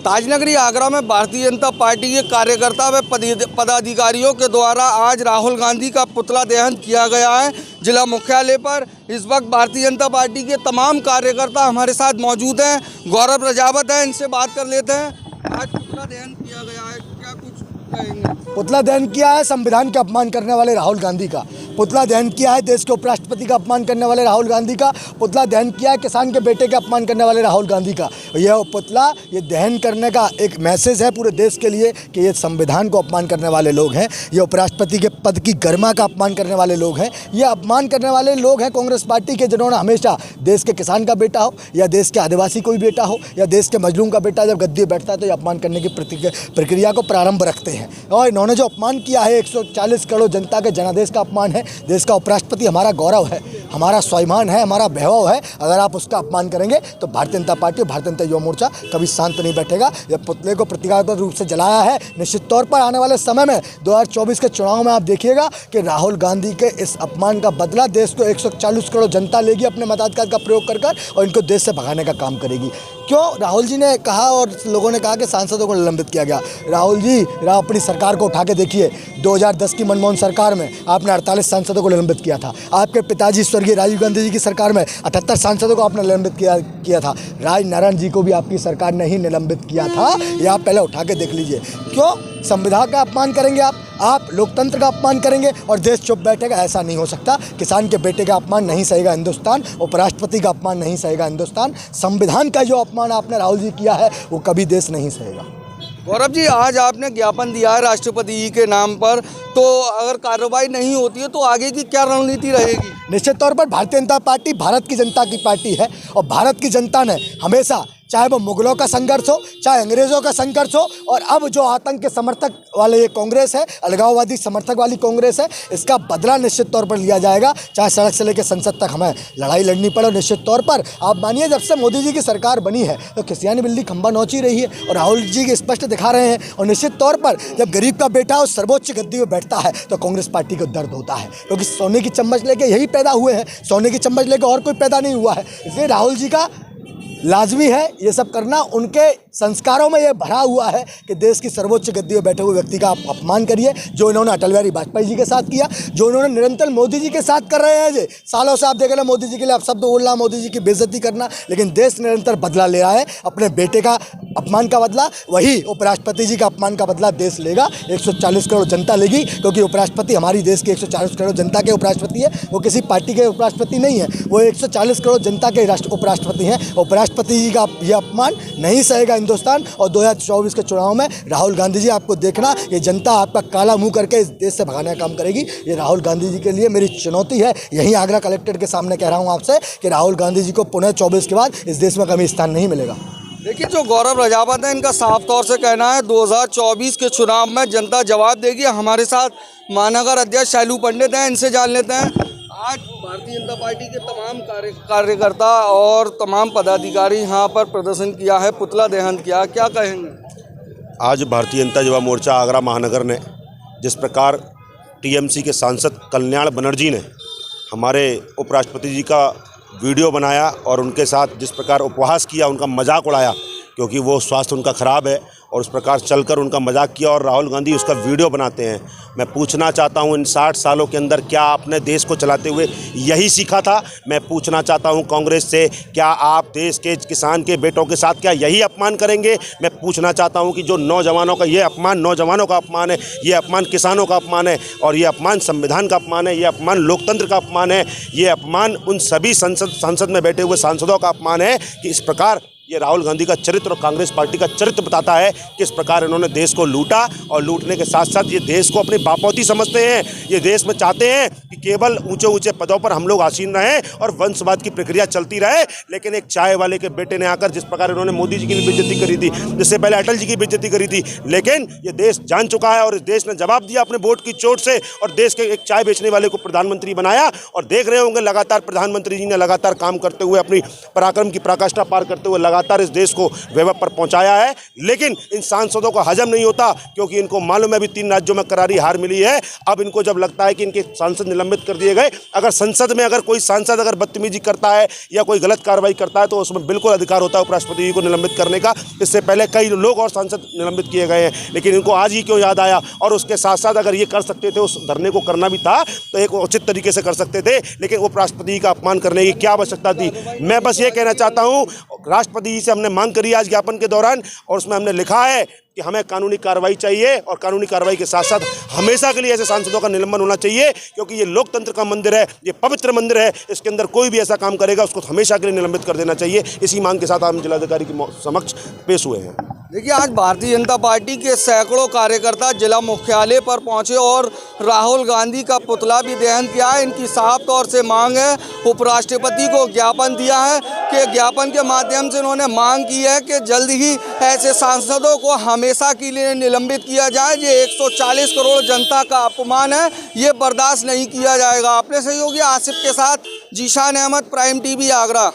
ताजनगरी आगरा में भारतीय जनता पार्टी के कार्यकर्ता व पदाधिकारियों के द्वारा आज राहुल गांधी का पुतला दहन किया गया है जिला मुख्यालय पर। इस वक्त भारतीय जनता पार्टी के तमाम कार्यकर्ता हमारे साथ मौजूद हैं। गौरव प्रजापत हैं, इनसे बात कर लेते हैं। आज पुतला दहन किया गया है, क्या कुछ कहेंगे? पुतला दहन किया है संविधान का अपमान करने वाले राहुल गांधी का। पुतला दहन किया है देश के उपराष्ट्रपति का अपमान करने वाले राहुल गांधी का। पुतला दहन किया है किसान के बेटे का अपमान करने वाले राहुल गांधी का। यह पुतला ये दहन करने का एक मैसेज है पूरे देश के लिए कि ये संविधान को अपमान करने वाले लोग हैं, ये उपराष्ट्रपति के पद की गरिमा का अपमान करने वाले लोग हैं, ये अपमान करने वाले लोग हैं कांग्रेस पार्टी के, जिन्होंने हमेशा देश के किसान का बेटा हो या देश के आदिवासी कोई बेटा हो या देश के मजलूम का बेटा जब गद्दी बैठता है तो ये अपमान करने की प्रक्रिया को प्रारंभ रखते हैं। और इन्होंने जो अपमान किया है 140 करोड़ जनता के जनादेश का अपमान है। देश का उपराष्ट्रपति हमारा गौरव है, हमारा स्वाभिमान है, हमारा वैभव है। अगर आप उसका अपमान करेंगे तो भारतीय जनता पार्टी और भारतीय जनता युवा मोर्चा कभी शांत नहीं बैठेगा। यह पुतले को प्रतीकात्मक रूप से जलाया है। निश्चित तौर पर आने वाले समय में 2024 के चुनाव में आप देखिएगा कि राहुल गांधी के इस अपमान का बदला देश को 140 करोड़ जनता लेगी अपने मताधिकार का प्रयोग कर और इनको देश से भगाने का काम करेगी। क्यों? राहुल जी ने कहा और लोगों ने कहा कि सांसदों को निलंबित किया गया। राहुल जी अपनी सरकार को उठा के देखिए, 2010 की मनमोहन सरकार में आपने 48 सांसदों को निलंबित किया था। आपके पिताजी स्वर्गीय राजीव गांधी जी की सरकार में 78 सांसदों को आपने निलंबित किया था। राज नारायण जी को भी आपकी सरकार ने ही निलंबित किया था। ये आप पहले उठा के देख लीजिए। क्यों? संविधान का अपमान करेंगे आप लोकतंत्र का अपमान करेंगे और देश चुप बैठेगा? ऐसा नहीं हो सकता। किसान के बेटे का अपमान नहीं सहेगा हिंदुस्तान, उपराष्ट्रपति का अपमान नहीं सहेगा हिंदुस्तान, संविधान का जो अपमान आपने राहुल जी किया है वो कभी देश नहीं सहेगा। गौरव जी, आज आपने ज्ञापन दिया है राष्ट्रपति जी के नाम पर, तो अगर कार्रवाई नहीं होती है तो आगे की क्या रणनीति रहेगी? निश्चित तौर पर भारतीय जनता पार्टी भारत की जनता की पार्टी है और भारत की जनता ने हमेशा, चाहे वो मुगलों का संघर्ष हो, चाहे अंग्रेज़ों का संघर्ष हो, और अब जो आतंक के समर्थक वाले ये कांग्रेस है, अलगाववादी समर्थक वाली कांग्रेस है, इसका बदला निश्चित तौर पर लिया जाएगा। चाहे सड़क से लेकर संसद तक हमें लड़ाई लड़नी पड़े। निश्चित तौर पर आप मानिए जब से मोदी जी की सरकार बनी है तो किसियानी बिल्ली खंबा नोच ही रही है और राहुल जी की स्पष्ट दिखा रहे हैं। और निश्चित तौर पर जब गरीब का बेटा उस सर्वोच्च गद्दी में बैठता है तो कांग्रेस पार्टी को दर्द होता है, क्योंकि सोने की चम्मच लेके यही पैदा हुए हैं, सोने की चम्मच लेके और कोई पैदा नहीं हुआ है। इसलिए राहुल जी का लाजमी है ये सब करना। उनके संस्कारों में ये भरा हुआ है कि देश की सर्वोच्च गद्दी में बैठे हुए व्यक्ति का आप अपमान करिए, जो इन्होंने अटल बिहारी वाजपेयी जी के साथ किया, जो इन्होंने निरंतर मोदी जी के साथ कर रहे हैं। जी सालों से आप देख रहे हैं मोदी जी के लिए आप शब्द बोलना, मोदी जी की बेइज्जती करना, लेकिन देश निरंतर बदला ले रहा है। अपने बेटे का अपमान का बदला, वही उपराष्ट्रपति जी का अपमान का बदला देश लेगा। 140 करोड़ जनता लेगी, क्योंकि उपराष्ट्रपति हमारी देश के 140 करोड़ जनता के उपराष्ट्रपति है, वो किसी पार्टी के उपराष्ट्रपति नहीं है, वो 140 करोड़ जनता के उपराष्ट्रपति हैं। उपराष्ट्रपति जी का यह अपमान नहीं सहेगा हिंदुस्तान। और 2024 के चुनाव में राहुल गांधी जी आपको देखना, ये जनता आपका काला मुंह करके इस देश से भगाने का काम करेगी। ये राहुल गांधी जी के लिए मेरी चुनौती है। यहीं आगरा कलेक्ट्रेट के सामने कह रहा हूँ आपसे कि राहुल गांधी जी को पुनः 24 के बाद इस देश में कभी स्थान नहीं मिलेगा। देखिए, जो गौरव प्रजापत है, इनका साफ तौर से कहना है 2024 के चुनाव में जनता जवाब देगी। हमारे साथ महानगर अध्यक्ष शैलू पंडित हैं, इनसे जान लेते हैं। आज भारतीय जनता पार्टी के तमाम कार्यकर्ता और तमाम पदाधिकारी यहाँ पर प्रदर्शन किया है, पुतला दहन किया, क्या कहेंगे? आज भारतीय जनता युवा मोर्चा आगरा महानगर ने जिस प्रकार टीएमसी के सांसद कल्याण बनर्जी ने हमारे उपराष्ट्रपति जी का वीडियो बनाया और उनके साथ जिस प्रकार उपहास किया, उनका मजाक उड़ाया, क्योंकि वो स्वास्थ्य उनका ख़राब है, और उस प्रकार चलकर उनका मजाक किया और राहुल गांधी उसका वीडियो बनाते हैं। मैं पूछना चाहता हूं, इन 60 सालों के अंदर क्या आपने देश को चलाते हुए यही सीखा था? मैं पूछना चाहता हूं कांग्रेस से, क्या आप देश के किसान के बेटों के साथ क्या यही अपमान करेंगे? मैं पूछना चाहता हूं कि जो नौजवानों का ये अपमान, नौजवानों का अपमान है, ये अपमान किसानों का अपमान है, और ये अपमान संविधान का अपमान है, ये अपमान लोकतंत्र का अपमान है, ये अपमान उन सभी संसद में बैठे हुए सांसदों का अपमान है कि इस प्रकार ये राहुल गांधी का चरित्र और कांग्रेस पार्टी का चरित्र बताता है किस प्रकार इन्होंने देश को लूटा, और लूटने के साथ साथ ये देश को अपनी बापौती समझते हैं। ये देश में चाहते हैं कि केवल ऊंचे ऊंचे पदों पर हम लोग आसीन रहें और वंशवाद की प्रक्रिया चलती रहे। लेकिन एक चाय वाले के बेटे ने आकर जिस प्रकार इन्होंने मोदी जी की बेइज्जती करी थी, जिससे पहले अटल जी की बेइज्जती करी थी, लेकिन ये देश जान चुका है और इस देश ने जवाब दिया अपने वोट की चोट से, और देश के एक चाय बेचने वाले को प्रधानमंत्री बनाया। और देख रहे होंगे लगातार प्रधानमंत्री जी ने लगातार काम करते हुए, अपनी पराक्रम की पराकाष्ठा पार करते हुए लगातार इस देश को वैभव पर पहुंचाया है, लेकिन इन सांसदों को हजम नहीं होता, क्योंकि इनको मालूम है अभी 3 राज्यों में करारी हार मिली है। अब इनको जब लगता है कि इनके सांसद निलंबित कर दिए गए, अगर संसद में अगर कोई सांसद अगर बदतमीजी करता है या कोई गलत कार्रवाई करता है तो उसमें बिल्कुल अधिकार होता है उपराष्ट्रपति जी को निलंबित करने का। इससे पहले कई लोग और सांसद निलंबित किए गए हैं, लेकिन इनको आज ही क्यों याद आया? और उसके साथ साथ अगर ये कर सकते थे, उस धरने को करना भी था तो एक उचित तरीके से कर सकते थे, लेकिन उपराष्ट्रपति जी का अपमान करने की क्या आवश्यकता थी? मैं बस ये कहना चाहता हूँ, राष्ट्रपति जी से हमने मांग करी आज ज्ञापन के दौरान, और उसमें हमने लिखा है कि हमें कानूनी कार्रवाई चाहिए, और कानूनी कार्रवाई के साथ साथ हमेशा के लिए ऐसे सांसदों का निलंबन होना चाहिए, क्योंकि ये लोकतंत्र का मंदिर है, ये पवित्र मंदिर है, इसके अंदर कोई भी ऐसा काम करेगा उसको हमेशा के लिए निलंबित कर देना चाहिए। इसी मांग के साथ हम जिलाधिकारी के समक्ष पेश हुए हैं। देखिए, आज भारतीय जनता पार्टी के सैकड़ों कार्यकर्ता जिला मुख्यालय पर पहुंचे और राहुल गांधी का पुतला भी दहन किया है। इनकी साफ तौर से मांग है, उपराष्ट्रपति को ज्ञापन दिया है कि ज्ञापन के माध्यम से उन्होंने मांग की है कि जल्द ही ऐसे सांसदों को हमेशा के लिए निलंबित किया जाए। ये 140 करोड़ जनता का अपमान है, ये बर्दाश्त नहीं किया जाएगा। अपने सहयोगी आसिफ के साथ जीशान अहमद, प्राइम टीवी, आगरा।